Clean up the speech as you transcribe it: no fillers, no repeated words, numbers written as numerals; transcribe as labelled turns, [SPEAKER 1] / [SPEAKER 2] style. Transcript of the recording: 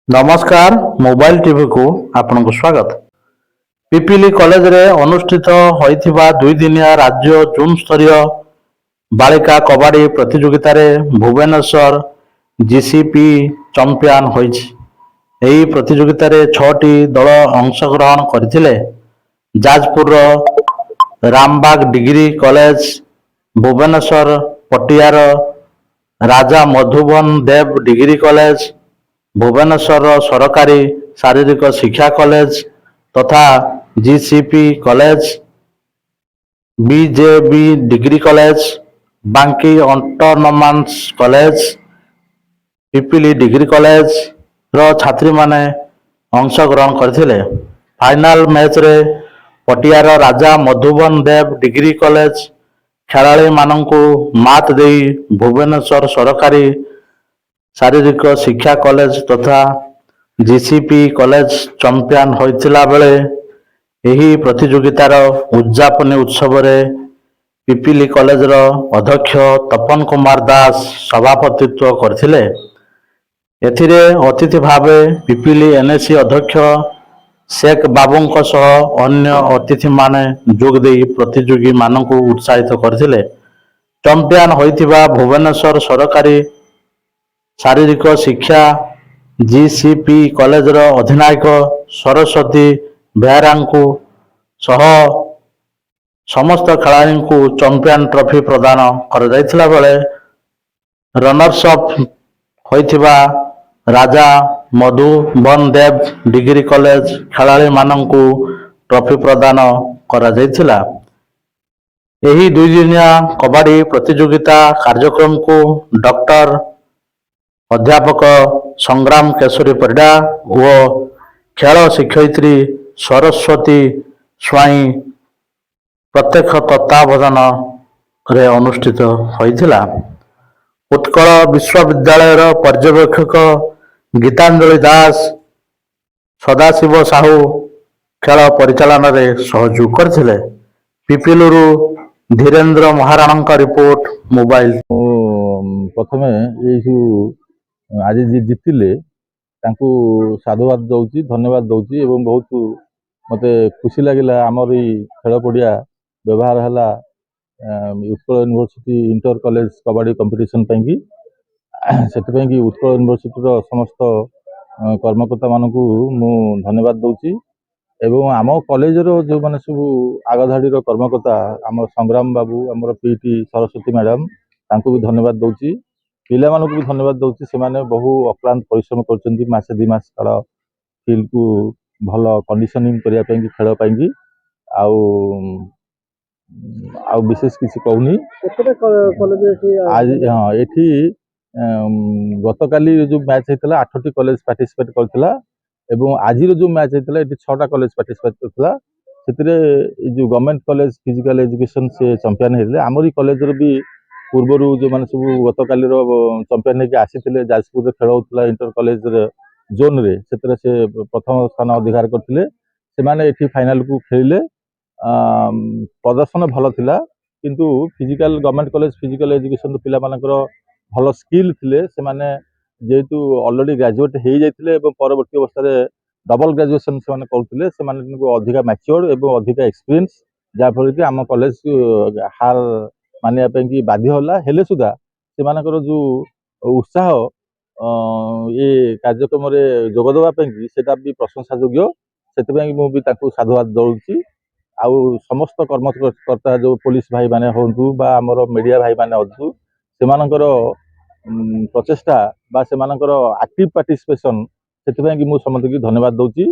[SPEAKER 1] नमस्कार mobile TV को आपनको स्वागत। पिपिली कॉलेज रे अनुष्ठित होइथिबा दुई दिनिया राज्य जून स्तरीय बालिका कबड्डी प्रतियोगिता रे भुवनेश्वर जीसीपी चैंपियन होइछि। एही प्रतियोगिता रे 6टी दल अंशग्रहण करथिले। जाजपुर रामबाग डिग्री कॉलेज, भुवनेश्वर पटियार राजा मधुबन देव डिग्री कॉलेज, भुवनेश्वर सरकारी शारीरिक शिक्षा कॉलेज तथा GCP college, BJB degree college, Banki autonomous college, Pipili degree college रो छात्री माने अंशग्रहण करथिले। फाइनल मैच रे पटियार राजा मधुबन देव डिग्री कॉलेज खेलाड़ी मानंकु मात देई भुवनेश्वर सरकारी शारीरिक शिक्षा कॉलेज तथा जीसीपी कॉलेज चैंपियन होइतिला बेले एही प्रतियोगितार उद्यापनी उत्सव रे पिपिली कॉलेज रो अध्यक्ष तपन कुमार दास सभापतित्व करथिले। एथिरे अतिथि भावे पिपिली एनएसी अध्यक्ष शेख बाबूंको सह अन्य अतिथि माने जोग देई प्रतियोगी मानंकु उत्साहित करथिले। चैंपियन होइतिबा भुवनेश्वर सरकारी शारीरिक शिक्षा जीसीपी कॉलेज रो अधिनायक सरस्वती बेहरांकु सह समस्त खेलाड़ी को चैंपियन ट्रॉफी प्रदान कर जाइथिला बेले रनर्स अप होइथिबा राजा मधुबन देव डिग्री कॉलेज खेलाड़ी मानंकु ट्रॉफी प्रदान करा जाइथिला। एही दुई दिनिया कबड्डी प्रतियोगिता कार्यक्रम को डॉक्टर अध्यापक संग्राम केशरी परिडा व खेल शिक्षयित्री सरस्वती स्वाई प्रत्यक्ष तत्वावधान रे अनुष्ठित होइथिला। उत्कल विश्वविद्यालय पर्यवेक्षक गीतांजलि दास, सदाशिव साहू खेल परिचालन रे सहयोग करथिले। पिपिलुरु धीरेन्द्र महाराणा रिपोर्ट मोबाइल।
[SPEAKER 2] प्रथमे आज जी जीतिले तांकू साधुवाद दौची, धन्यवाद दौची एवं बहुत मते खुशी लगिला। आमर खेल पड़िया व्यवहार है Utkal university inter college kabaddi competition से उत्कल यूनिवर्सिटी समस्त कर्मकर्ता मानू मु धन्यवाद दौची एवं आम कॉलेज जो मैंने सब आगधाड़ी कर्मकर्ता आम संग्राम बाबू, आमर पीटी सरस्वती मैडम तांकू भी धन्यवाद दौची। पिला मानू भी धन्यवाद दौची। से माने बहु अक्लांत परिश्रम करछन्ती मासे 2 मास काल फील्ड को भल कंडीशनिंग करिया पेंगी खेल पेंगी आउ विशेष किसी कहूनी। आज हाँ एठी गतकाली जो मैच होता 8टी कॉलेज पार्टिसिपेट करथिला एवं आज जो मैच होता ये 6टा कॉलेज पार्टिसिपेट करथिला। सेतिरे जो गवर्नमेंट कॉलेज फिजिकल एजुकेशन से चैंपियन हेले। आमरी कॉलेज रो भी पूर्वर जो मैंने सब गतकाली चैंपियन होकर आसी जाजपुर खेल होता इंटर कॉलेज जोन रे से प्रथम स्थान अधिकार करते से फाइनाल को खेलिले। प्रदर्शन भल थिला किंतु physical government college physical education पिला मानकर भल स्किल थिले। से माने जेहेतु ऑलरेडी ग्रेजुएट हो जाइथिले एवं परवर्ती अवस्था डबल ग्रेजुएशन से माने करथिले से माने अधिका मैच्योर एवं अधिका एक्सपीरियंस जाफल कि आम कॉलेज हार मानिया कि बाध्य होला सुधा से जो उत्साह ये कार्यक्रम में जोगदेवाई सेटा भी प्रशंसा योग्य। से मुझे साधुवाद दौची। आउ समस्त कर्मकर्ता जो पुलिस भाई माने होंतु बा आमर मीडिया भाई माने होंतु से प्रचेष्टा बा से एक्टिव पार्टिसिपेशन से मुझे समस्त की धन्यवाद दौची।